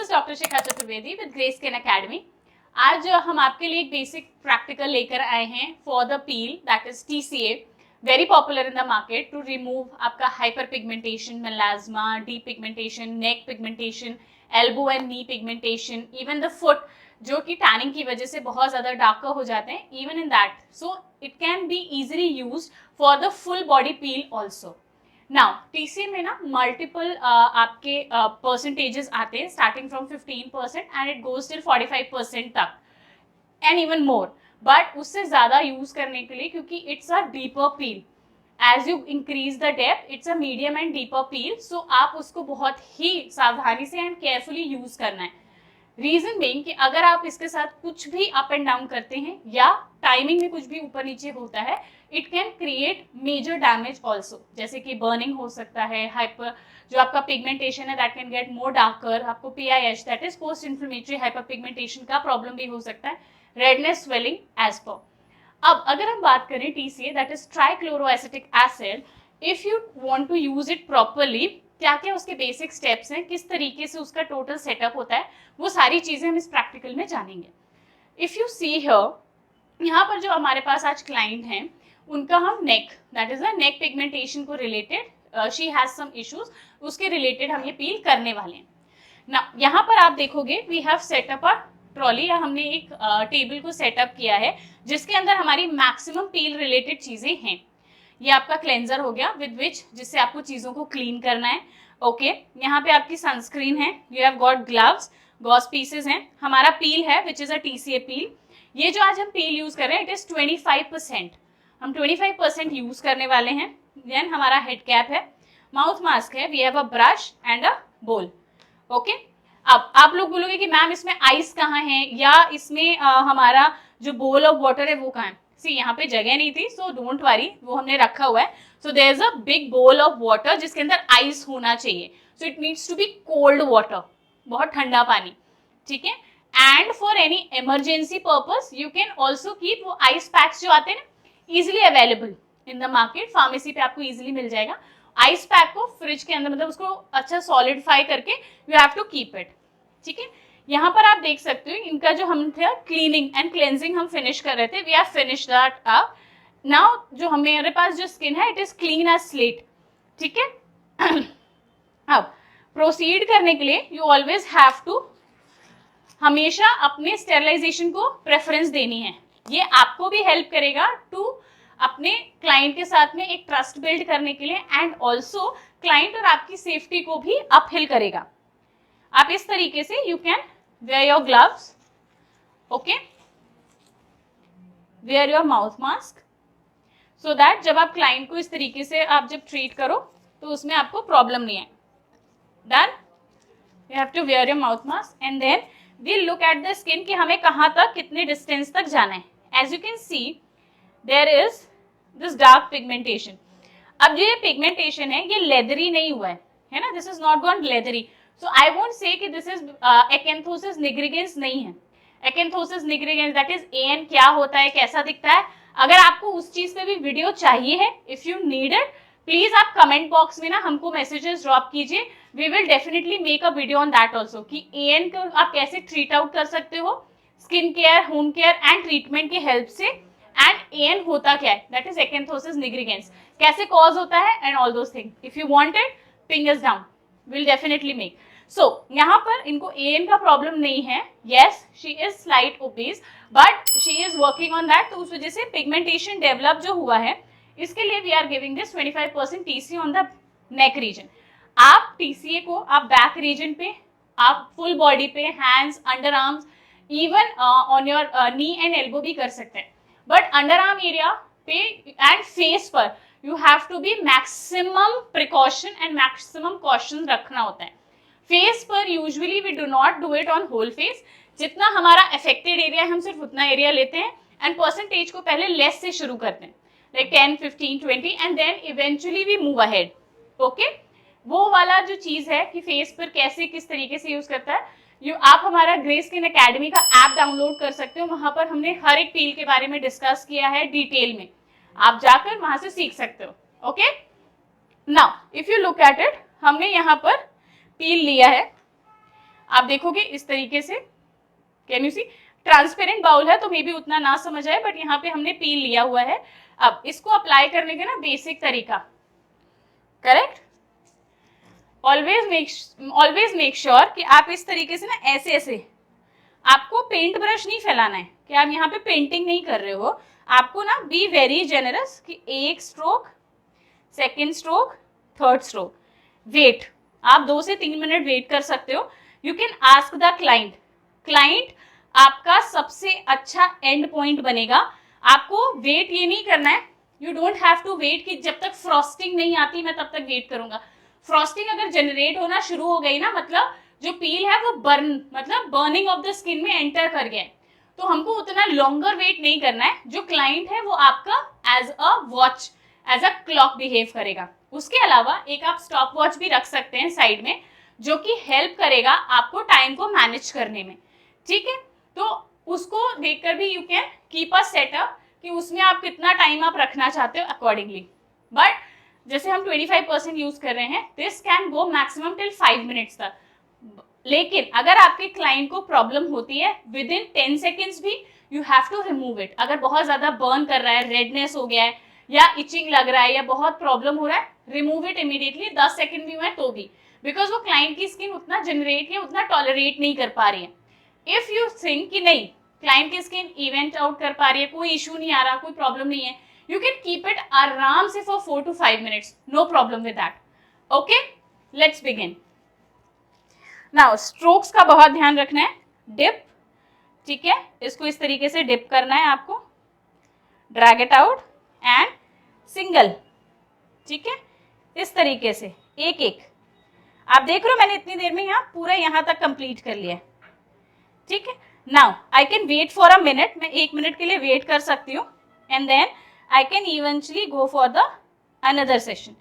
Is doctor Shikha Chaturvedi with grey skin academy. आज हम आपके लिए एक बेसिक प्रैक्टिकल लेकर आए हैं for the peel that is TCA, very popular in the market to remove आपका hyper pigmentation, melasma, deep pigmentation, neck pigmentation, elbow and knee pigmentation, even the foot जो कि टैनिंग की वजह से बहुत ज्यादा डार्कर हो जाते हैं, even in that so it can be easily used for the full body peel also. Now TCA में ना मल्टीपल आपके परसेंटेजेस आते हैं, starting from 15% and it goes till 45% तक एंड इवन मोर, बट उससे ज्यादा यूज करने के लिए, क्योंकि it's a deeper peel, as you increase the depth it's a medium and deeper peel, so आप उसको बहुत ही सावधानी से एंड केयरफुली यूज करना है। रीजन बीइंग कि अगर आप इसके साथ कुछ भी अप एंड डाउन करते हैं या टाइमिंग में कुछ भी ऊपर नीचे होता है, it can create major damage also, जैसे कि बर्निंग हो सकता है, हाइपर जो आपका पिगमेंटेशन है that can get more darker, आपको PIH that is post inflammatory hyper pigmentation का प्रॉब्लम भी हो सकता है, रेडनेस, स्वेलिंग एज पर। अब अगर हम बात करें TCA that is trichloroacetic acid, if you want to use it properly, क्या क्या उसके बेसिक स्टेप्स हैं, किस तरीके से उसका टोटल सेटअप होता है, वो सारी चीजें हम इस प्रैक्टिकल में जानेंगे। इफ यू सी हियर, यहाँ पर जो हमारे पास आज क्लाइंट हैं उनका हम neck that is a neck pigmentation को related she has some issues, उसके रिलेटेड हम ये पील करने वाले हैं ना। यहाँ पर आप देखोगे we have set up a trolley, या हमने एक टेबल को सेटअप किया है जिसके अंदर हमारी मैक्सिमम पील रिलेटेड चीजें हैं। ये आपका क्लेंजर हो गया विद विच, जिससे आपको चीजों को क्लीन करना है। ओके यहाँ पे आपकी सनस्क्रीन है, you have got gloves, Gauss pieces हैं, हमारा पील है विच इज अ TCA पील। ये जो आज हम पील यूज कर रहे हैं इट इज 25%, हम 25% यूज करने वाले हैं। देन हमारा हेड कैप है, माउथ मास्क है, we have a brush and a bowl. Okay अब आप लोग बोलोगे कि मैम इसमें आइस कहाँ है, या इसमें हमारा जो बोल ऑफ वाटर है वो कहाँ है। सी यहाँ पे जगह नहीं थी, सो डोंट वरी, वो हमने रखा हुआ है। So there is a big bowl of water जिसके अंदर आइस होना चाहिए, so it needs to be cold water, बहुत ठंडा पानी, ठीक है। And for any emergency purpose you can also keep वो आइस पैक्स जो आते हैं ना, easily available in the market, pharmacy पे आपको इजिली मिल जाएगा। आइस पैक को फ्रिज के अंदर, मतलब उसको अच्छा सॉलिडिफाई करके you have to keep it, ठीक है। यहाँ पर आप देख सकते हो इनका जो हम थे क्लीनिंग एंड क्लेंजिंग हम फिनिश कर रहे थे, we have finish that up. Now जो हमारे पास जो स्किन है it is clean as slate, ठीक है। अब प्रोसीड करने के लिए यू ऑलवेज हैव टू हमेशा अपने स्टेरिलाइजेशन को प्रेफरेंस देनी है। ये आपको भी हेल्प करेगा टू अपने क्लाइंट के साथ में एक ट्रस्ट बिल्ड करने के लिए, एंड ऑल्सो क्लाइंट और आपकी सेफ्टी को भी अपहिल करेगा। आप इस तरीके से you can wear your gloves, okay, wear your mouth mask, so that जब आप क्लाइंट को इस तरीके से आप जब ट्रीट करो तो उसमें आपको प्रॉब्लम नहीं है। Done, you have to wear your mouth mask and then we look at the skin कि हमें कहाँ तक, कितने डिस्टेंस तक जाना है। As you can see there is this dark pigmentation. अब जो ये पिगमेंटेशन है ये लेदरी नहीं हुआ है ना, this is not gone leathery, so I won't say कि दिस इज एक्यांथोसिस निग्रिगेंस नहीं है। एक्यांथोसिस निग्रिगेंस दैट इज AN क्या होता है, कैसा दिखता है, अगर आपको उस चीज पे भी वीडियो चाहिए है, if you need it, please आप कमेंट बॉक्स में ना हमको मैसेजेस ड्रॉप कीजिए, we will definitely make a video on that also कि AN को आप कैसे ट्रीट आउट कर सकते हो skin care, home care and treatment की हेल्प से, एंड AN होता क्या है, दैट इज एक्यांथोसिस निग्रिगेंस, कैसे कॉज होता है and all those thing. If you want it, fingers down, will definitely make. So यहाँ पर इनको AN का प्रॉब्लम नहीं है, yes she is slight obese but she is working on that, तो उस वजह से पिगमेंटेशन डेवलप जो हुआ है इसके लिए we are giving this 25% TCA on the neck region. आप TCA को आप बैक रीजन पे, आप फुल बॉडी पे, hands, under arms, even on your knee and elbow भी कर सकते हैं, बट अंडर आर्म एरिया पे एंड फेस पर you have to be maximum precaution and maximum caution रखना होता है। फेस पर usually we do not do it on whole face, जितना हमारा अफेक्टेड एरिया हम सिर्फ उतना एरिया लेते हैं एंड परसेंटेज को पहले लेस से शुरू करते हैं, like 10, 15, 20 and then eventually we move ahead. Okay, वो वाला जो चीज है कि फेस पर कैसे किस तरीके से यूज करता है, आप हमारा ग्रे स्किन एकेडमी का ऐप डाउनलोड कर सकते हो, वहां पर हमने हर एक पील के बारे में डिस्कस किया है डिटेल में, आप जाकर वहां से सीख सकते हो। Okay, now if you look at it, हमने यहाँ पर पील लिया है, आप देखोगे इस तरीके से, can you see, transparent bowl है तो मे बी उतना ना समझ आए, बट यहाँ पे हमने पील लिया हुआ है। अब इसको अप्लाई करने का ना बेसिक तरीका, करेक्ट, ऑलवेज मेक श्योर कि आप इस तरीके से ना ऐसे ऐसे, आपको पेंट ब्रश नहीं फैलाना है कि आप यहाँ पे पेंटिंग नहीं कर रहे हो, आपको ना बी वेरी जेनरस कि एक stroke, second stroke, third stroke, wait, आप 2 से 3 मिनट वेट कर सकते हो। You can ask the client आपका सबसे अच्छा एंड पॉइंट बनेगा। आपको वेट ये नहीं करना है, you don't have to wait कि जब तक फ्रॉस्टिंग नहीं आती मैं तब तक वेट करूंगा। फ्रॉस्टिंग अगर जनरेट होना शुरू हो गई ना, मतलब जो पील है वो बर्निंग ऑफ द स्किन में एंटर कर गया है, तो हमको उतना लॉन्गर वेट नहीं करना है। जो क्लाइंट है वो आपका as a watch, as a clock behave करेगा। उसके अलावा एक आप स्टॉप वॉच भी रख सकते हैं साइड में, जो कि हेल्प करेगा आपको टाइम को मैनेज करने में, ठीक है। तो उसको देखकर भी you can keep a setup कि उसमें आप कितना टाइम आप रखना चाहते हो अकॉर्डिंगली। बट जैसे हम 25% यूज कर रहे हैं, this can go maximum till 5 minutes तक। लेकिन अगर आपके क्लाइंट को प्रॉब्लम होती है विद इन 10 सेकेंड्स भी, you have to remove it. अगर बहुत ज्यादा बर्न कर रहा है, रेडनेस हो गया है या इचिंग लग रहा है या बहुत प्रॉब्लम हो रहा है, रिमूव इट इमीडिएटली। 10 सेकेंड भी हुए तो भी, बिकॉज वो क्लाइंट की स्किन उतना जनरेट या उतना टॉलरेट नहीं कर पा रही है। इफ यू थिंक कि नहीं, क्लाइंट की स्किन इवेंट आउट कर पा रही है, कोई इशू नहीं आ रहा, कोई प्रॉब्लम नहीं है, यू कैन कीप इट आराम से for 4 to 5 minutes, no problem with that. Okay, let's begin now. Strokes का बहुत ध्यान रखना है। डिप, ठीक है, इसको इस तरीके से डिप करना है आपको, drag it out and single, ठीक है, इस तरीके से एक एक। आप देख रहे हो मैंने इतनी देर में यहाँ पूरा यहाँ तक कंप्लीट कर लिया है, ठीक है। Now I can wait for a minute, मैं 1 मिनट के लिए वेट कर सकती हूँ, and then I can eventually go for the another session.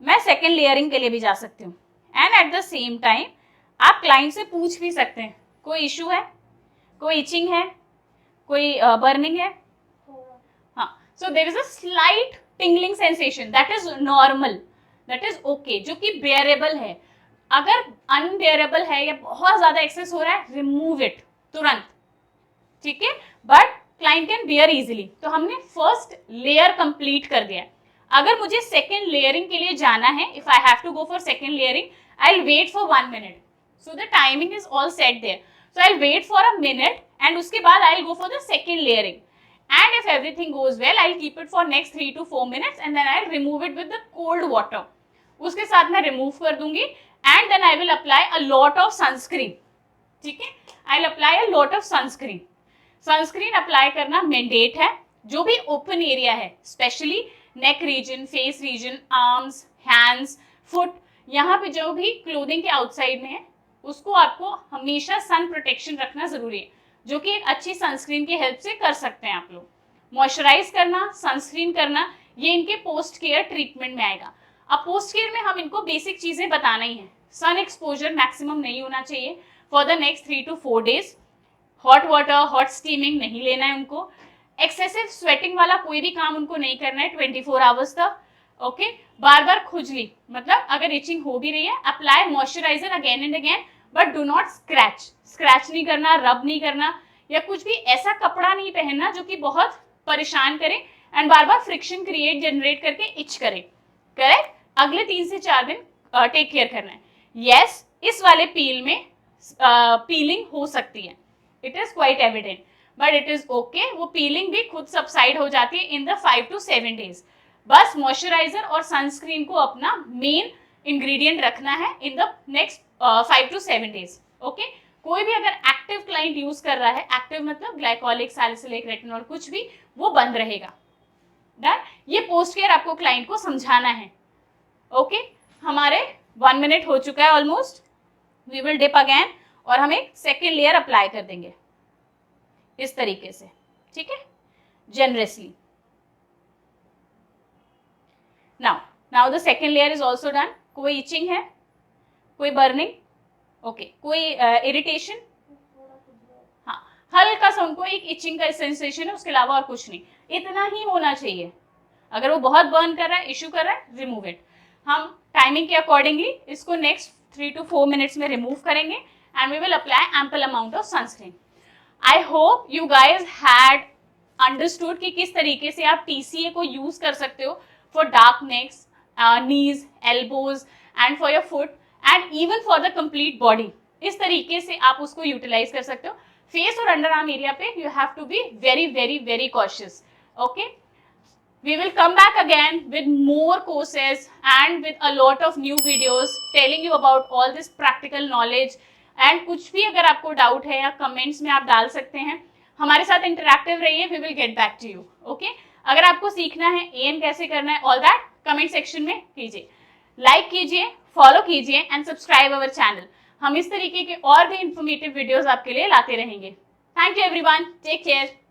मैं सेकेंड लेयरिंग के लिए भी जा सकती हूँ। And at the same time आप क्लाइंट से पूछ भी सकते हैं, कोई इशू है, कोई इचिंग है, कोई बर्निंग है। हाँ, so there is a slight tingling sensation, that is normal, that is okay, जो कि बेयरेबल है। अगर अनबेयरेबल है या बहुत ज्यादा एक्सेस हो रहा है, रिमूव इट तुरंत, ठीक है। But client can bear easily. तो हमने फर्स्ट लेयर कंप्लीट कर दिया। अगर मुझे सेकेंड लेयरिंग के लिए जाना है, if I have to go for second layering, I will wait for 1 minute. So the timing is all set there, so I will wait for a minute and उसके बाद I will go for the second layering. And if everything goes well, I'll keep it for next 3 to 4 minutes and then I'll remove it with the cold water. उसके साथ मैं remove कर दूंगी and then I will apply a lot of sunscreen. ठीक है, I'll apply a lot of sunscreen. Sunscreen apply करना mandate है। जो भी open area है, especially neck region, face region, arms, hands, foot, यहाँ पे जो भी clothing के outside में है, उसको आपको हमेशा sun protection रखना जरूरी है, जो कि एक अच्छी सनस्क्रीन की हेल्प से कर सकते हैं आप लोग। मॉइस्चराइज करना, सनस्क्रीन करना, ये इनके पोस्ट केयर ट्रीटमेंट में आएगा। अब पोस्ट केयर में हम इनको बेसिक चीजें बताना ही है। सन एक्सपोजर मैक्सिमम नहीं होना चाहिए for the next 3 to 4 days। Hot water, hot steaming नहीं लेना है उनको। एक्सेसिव स्वेटिंग वाला कोई भी काम उनको नहीं करना है 24 आवर्स तक। ओके, बार बार खुजली, मतलब अगर इचिंग हो भी रही है, apply moisturiser again and again, but do not scratch नहीं करना, रब नहीं करना, या कुछ भी ऐसा कपड़ा नहीं पहनना जो कि बहुत परेशान करे and bar bar friction create generate करके इच करे, करेक्ट। अगले 3 से 4 दिन टेक केयर करना है। यस, इस वाले पील में पीलिंग हो सकती है, it is quite evident, but it is okay. वो पीलिंग भी खुद सबसाइड हो जाती है इन द 5 to 7 days। बस मॉइस्चराइजर और सनस्क्रीन को अपना मेन इंग्रेडिएंट रखना है in the next 5 to 7 days। Okay, कोई भी अगर एक्टिव क्लाइंट यूज कर रहा है, एक्टिव मतलब ग्लाइकोलिक, सैलिसिलिक, रेटिनॉल, कुछ भी, वो बंद रहेगा। डन, ये पोस्ट केयर आपको क्लाइंट को समझाना है। ओके, हमारे 1 मिनट हो चुका है almost. We will dip again और हम एक सेकेंड लेयर अप्लाई कर देंगे इस तरीके से, ठीक है, generously. Now the second layer is also done. कोई इचिंग है, कोई बर्निंग, ओके, कोई इरिटेशन, हाँ, हल्का सा उनको एक इचिंग का सेंसेशन है, उसके अलावा और कुछ नहीं, इतना ही होना चाहिए। अगर वो बहुत बर्न कर रहा है, इश्यू कर रहा है, रिमूव इट। हम टाइमिंग के अकॉर्डिंगली इसको नेक्स्ट 3 to 4 मिनट्स में रिमूव करेंगे and we will apply ample amount of sunscreen. I hope you guys had understood कि किस तरीके से आप TCA को use कर सकते हो for dark necks, knees, elbows and for your foot and even for the complete body. इस तरीके से आप उसको यूटिलाइज कर सकते हो. फेस और अंडर आर्म एरिया पे you have to be very very very cautious. Okay, we will come back again with more courses and with a lot of new videos telling you about all this practical knowledge. and कुछ भी अगर आपको doubt है या comments में आप डाल सकते हैं. हमारे साथ इंटरैक्टिव रहिए. we will get back to you. Okay, अगर आपको सीखना है एन कैसे करना है, ऑल दैट कमेंट सेक्शन में कीजिए. लाइक कीजिए, फॉलो कीजिए एंड सब्सक्राइब अवर चैनल. हम इस तरीके के और भी इंफॉर्मेटिव वीडियोस आपके लिए लाते रहेंगे. Thank you everyone, take care.